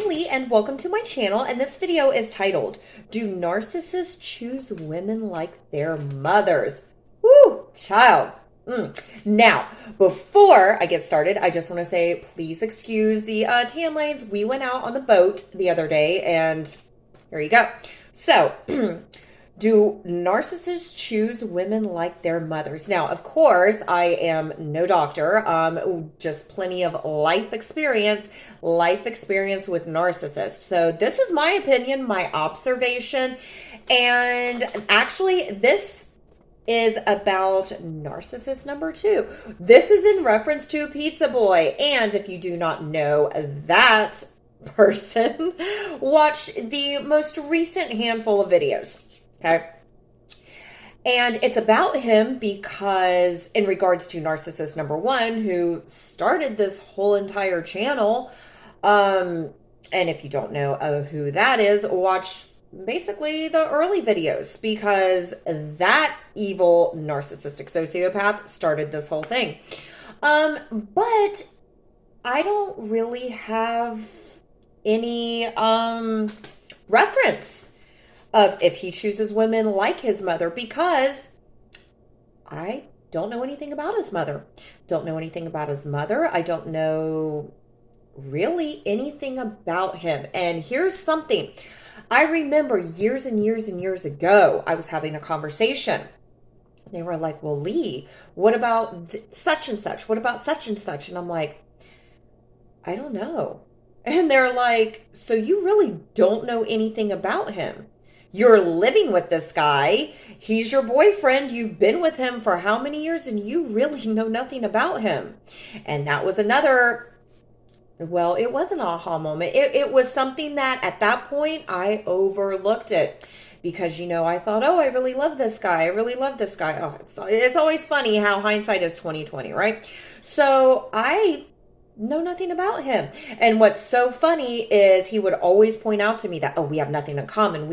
I'm Lee and welcome to my channel, and this video is titled, Do Narcissists Choose Women Like Their Mothers? Woo, child. Now, before I get started, I just want to say, please excuse the tan lanes. We went out on the boat the other day, and here you go. So, do narcissists choose women like their mothers? Now, of course, I am no doctor, just plenty of life experience with narcissists. So this is my opinion, my observation, and actually this is about narcissist number 2. This is in reference to Pizza Boy, and if you do not know that person, watch the most recent handful of videos. Okay. And it's about him because in regards to narcissist number 1, who started this whole entire channel. And if you don't know who that is, watch basically the early videos, because that evil narcissistic sociopath started this whole thing. But I don't really have any, reference of if he chooses women like his mother, because I don't know anything about his mother. I don't know really anything about him. And here's something. I remember years and years and years ago, I was having a conversation. They were like, well, Lee, what about such and such? What about such and such? And I'm like, I don't know. And they're like, so you really don't know anything about him? You're living with this guy. He's your boyfriend. You've been with him for how many years, and you really know nothing about him. And that was another, well, it was an aha moment. It was something that at that point I overlooked it, because, I thought, oh, I really love this guy. Oh, it's always funny how hindsight is 20/20, right? So I know nothing about him. And what's so funny is he would always point out to me that, oh, we have nothing in common.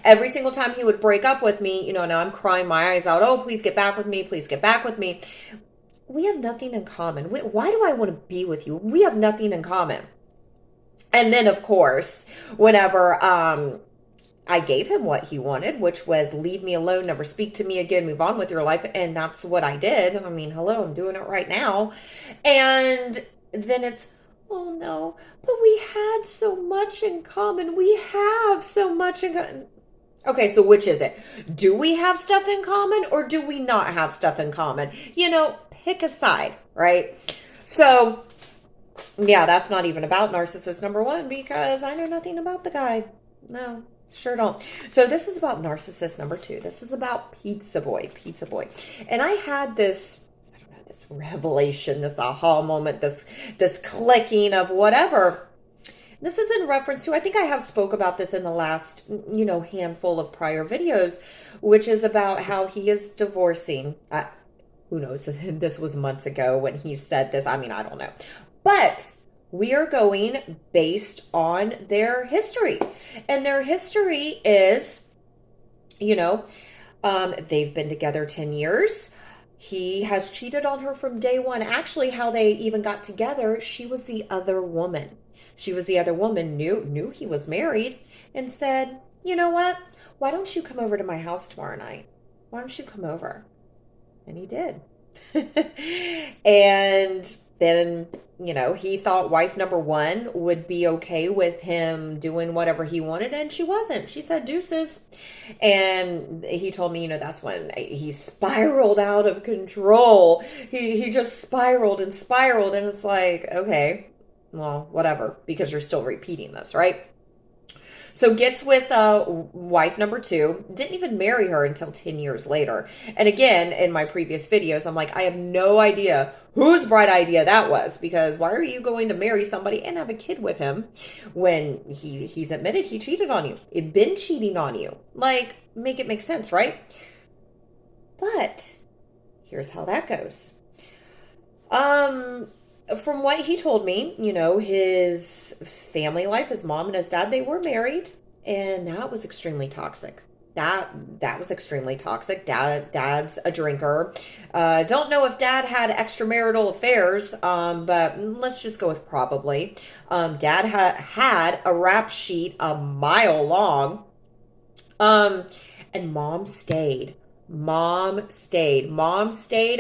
Every single time he would break up with me, now I'm crying my eyes out. Oh, please get back with me. We have nothing in common. Why do I want to be with you? We have nothing in common. And then, of course, whenever I gave him what he wanted, which was leave me alone, never speak to me again, move on with your life. And that's what I did. I mean, hello, I'm doing it right now. And then it's, oh no, but we had so much in common. Okay, so which is it? Do we have stuff in common, or do we not have stuff in common? Pick a side, right? So, yeah, that's not even about narcissist number 1, because I know nothing about the guy. No. Sure don't. So this is about narcissist number 2. This is about Pizza Boy. And I had this revelation, this aha moment, this clicking of whatever. This is in reference to, I think I have spoke about this in the last, handful of prior videos, which is about how he is divorcing. Who knows? This was months ago when he said this. I mean, I don't know. But we are going based on their history. And their history is, they've been together 10 years. He has cheated on her from day one. Actually, how they even got together, she was the other woman. Knew he was married, and said, you know what? Why don't you come over to my house tomorrow night? Why don't you come over? And he did. And then, he thought wife number 1 would be okay with him doing whatever he wanted, and she wasn't. She said deuces. And he told me, that's when he spiraled out of control. He just spiraled, and it's like, okay, well, whatever, because you're still repeating this, right? So gets with wife number 2, didn't even marry her until 10 years later. And again, in my previous videos, I'm like, I have no idea whose bright idea that was, because why are you going to marry somebody and have a kid with him when he's admitted he cheated on you? He'd been cheating on you. Like, make it make sense, right? But here's how that goes. From what he told me, his family life, his mom and his dad, they were married, and that was extremely toxic. That was extremely toxic. Dad's a drinker. Don't know if dad had extramarital affairs, but let's just go with probably. Dad had a rap sheet a mile long. Um, and mom stayed. Mom stayed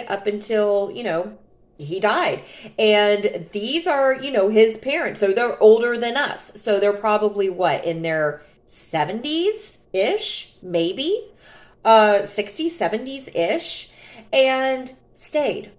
up until, he died. And these are, his parents. So they're older than us. So they're probably what, in their 70s ish, maybe? 60s, 70s ish. And stayed.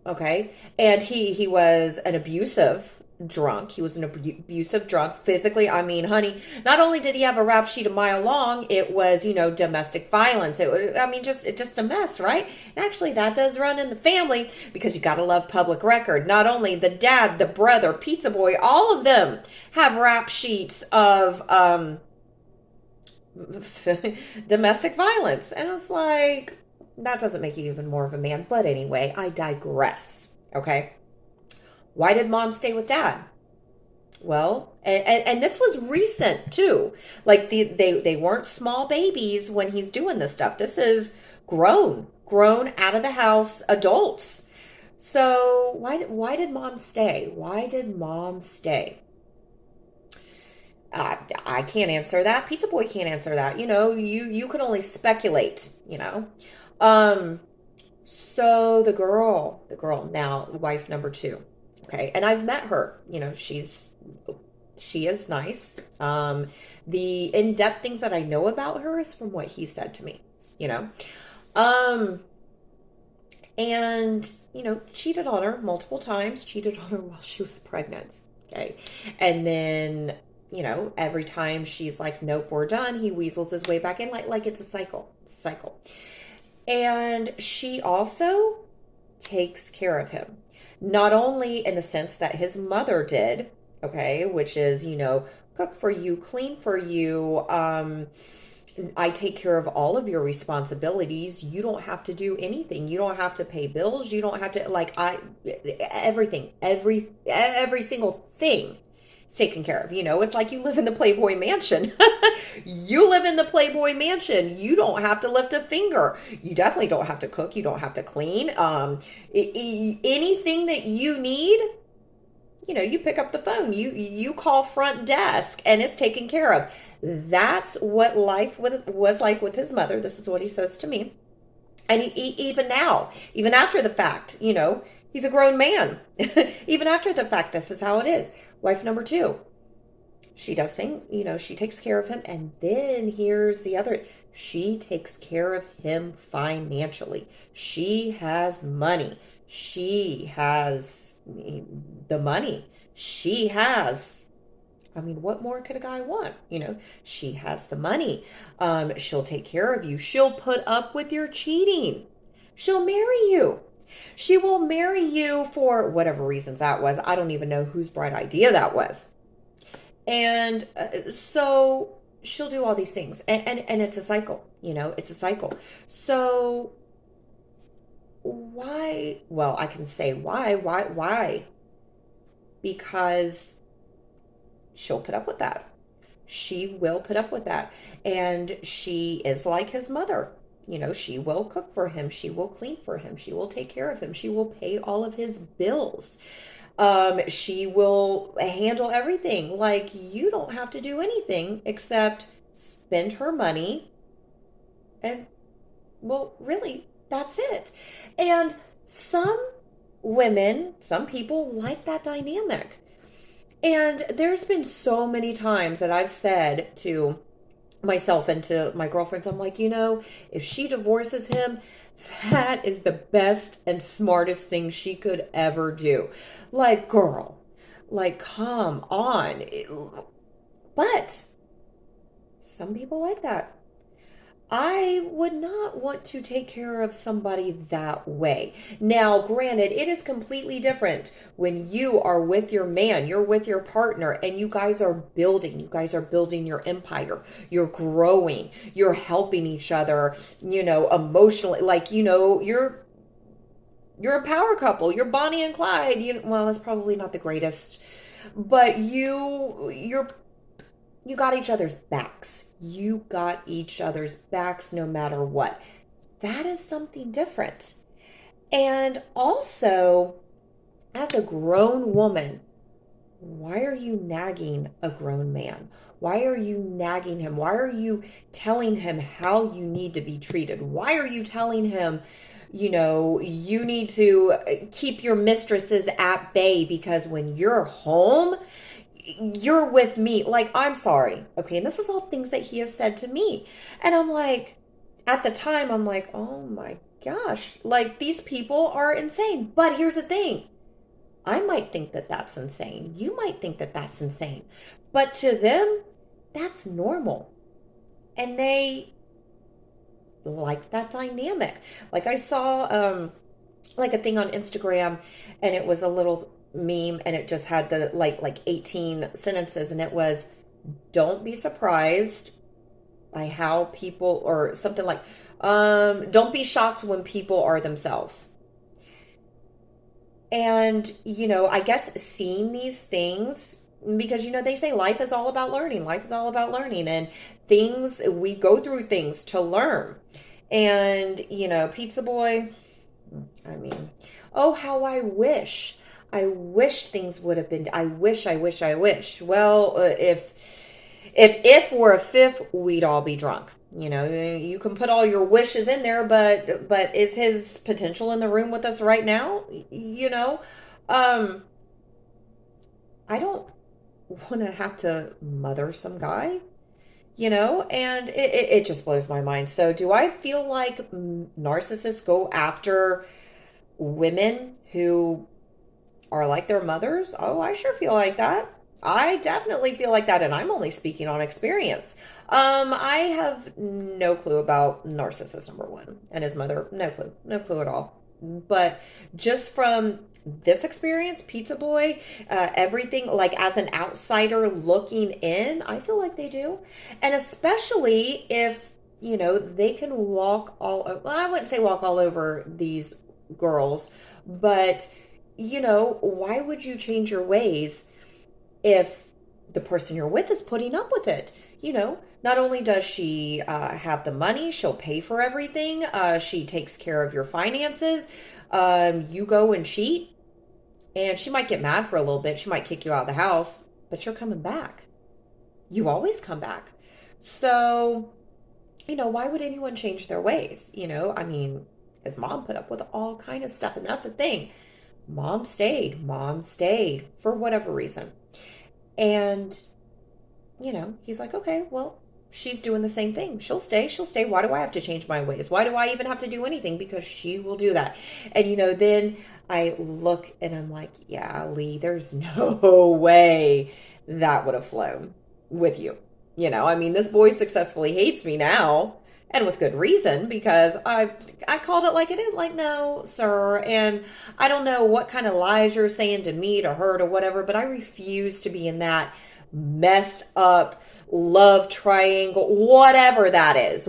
Okay. And he was an abusive drunk. He was an abusive drunk. Physically, I mean, honey, not only did he have a rap sheet a mile long, it was, domestic violence. It was, I mean, just a mess, right? And actually, that does run in the family because you got to love public record. Not only the dad, the brother, pizza boy, all of them have rap sheets of domestic violence. And it's like, that doesn't make you even more of a man. But anyway, I digress. Okay. Why did mom stay with dad? Well, and this was recent too. Like they weren't small babies when he's doing this stuff. This is grown out of the house adults. So why did mom stay? Why did mom stay? I can't answer that. Pizza boy can't answer that. You can only speculate. So the girl now, wife number 2. Okay. And I've met her, she is nice. The in-depth things that I know about her is from what he said to me, and, cheated on her multiple times, cheated on her while she was pregnant. Okay. And then, every time she's like, nope, we're done, he weasels his way back in like it's a cycle. And she also takes care of him. Not only in the sense that his mother did, okay, which is, cook for you, clean for you. I take care of all of your responsibilities. You don't have to do anything. You don't have to pay bills. You don't have to, everything, every single thing is taken care of. It's like you live in the Playboy Mansion. You live in the Playboy Mansion. You don't have to lift a finger. You definitely don't have to cook. You don't have to clean. Anything that you need, you pick up the phone. You call front desk and it's taken care of. That's what life was like with his mother. This is what he says to me. And even now, even after the fact, he's a grown man. Even after the fact, this is how it is. Wife number 2. She does things, she takes care of him. And then here's the other. She takes care of him financially. She has money. She has the money. She has, what more could a guy want? She has the money. She'll take care of you. She'll put up with your cheating. She'll marry you. She will marry you for whatever reasons that was. I don't even know whose bright idea that was. And so she'll do all these things. And it's a cycle, it's a cycle. So why? Well, I can say why? Because she'll put up with that. She will put up with that. And she is like his mother. She will cook for him. She will clean for him. She will take care of him. She will pay all of his bills. She will handle everything. Like, you don't have to do anything except spend her money. And, well, really, that's it. And some people like that dynamic. And there's been so many times that I've said to myself and to my girlfriends, I'm like, if she divorces him, that is the best and smartest thing she could ever do. Like, girl, come on. But some people like that. I would not want to take care of somebody that way. Now, granted, it is completely different when you are with your man, you're with your partner, and you guys are building your empire. You're growing, you're helping each other, emotionally, you're a power couple. You're Bonnie and Clyde. Well, that's probably not the greatest, but you're You got each other's backs. You got each other's backs no matter what. That is something different. And also, as a grown woman, why are you nagging a grown man? Why are you nagging him? Why are you telling him how you need to be treated? Why are you telling him, you need to keep your mistresses at bay because when you're home, you're with me? Like, I'm sorry. Okay. And this is all things that he has said to me. And I'm like, at the time, I'm like, oh my gosh, like these people are insane. But here's the thing. I might think that that's insane. You might think that that's insane. But to them, that's normal. And they like that dynamic. Like I saw like a thing on Instagram, and it was a little meme, and it just had the like 18 sentences, and it was, don't be surprised by how people, or something like, don't be shocked when people are themselves. And, I guess seeing these things, because, they say life is all about learning. Life is all about learning, and we go through things to learn. And, Pizza Boy, I mean, oh, how I wish things would have been, I wish. Well, if we're a fifth, we'd all be drunk. You can put all your wishes in there, but is his potential in the room with us right now? I don't want to have to mother some guy, and it just blows my mind. So do I feel like narcissists go after women who are like their mothers? Oh, I sure feel like that. I definitely feel like that, and I'm only speaking on experience. I have no clue about narcissist number one and his mother. No clue at all. But just from this experience, Pizza Boy, everything, like as an outsider looking in, I feel like they do. And especially if, they can walk well, I wouldn't say walk all over these girls, but, why would you change your ways if the person you're with is putting up with it? Not only does she have the money, she'll pay for everything. She takes care of your finances. You go and cheat, and she might get mad for a little bit. She might kick you out of the house, but you're coming back. You always come back. So, why would anyone change their ways? I mean, his mom put up with all kind of stuff, and that's the thing. Mom stayed for whatever reason. And, he's like, okay, well, she's doing the same thing. She'll stay. Why do I have to change my ways? Why do I even have to do anything? Because she will do that. And, then I look and I'm like, yeah, Lee, there's no way that would have flown with you. I mean, this boy successfully hates me now, and with good reason, because I called it like it is. Like, no, sir. And I don't know what kind of lies you're saying to me, to her, to whatever, but I refuse to be in that messed up love triangle, whatever that is,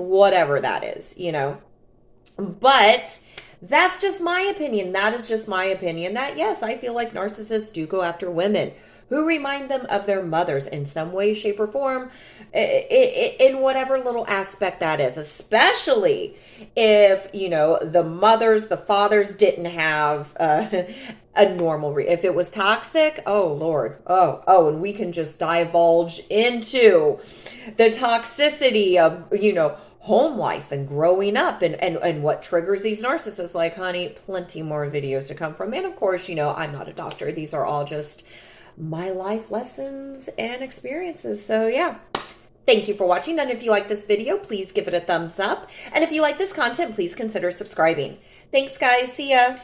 But that's just my opinion. That is just my opinion, that yes, I feel like narcissists do go after women who remind them of their mothers in some way, shape, or form, in whatever little aspect that is, especially if, the mothers, the fathers didn't have a normal, if it was toxic, oh, Lord, and we can just divulge into the toxicity of, home life and growing up and what triggers these narcissists. Like, honey, plenty more videos to come from. And of course, I'm not a doctor. These are all just my life lessons and experiences. So yeah, thank you for watching. And if you like this video, please give it a thumbs up. And if you like this content, please consider subscribing. Thanks, guys. See ya.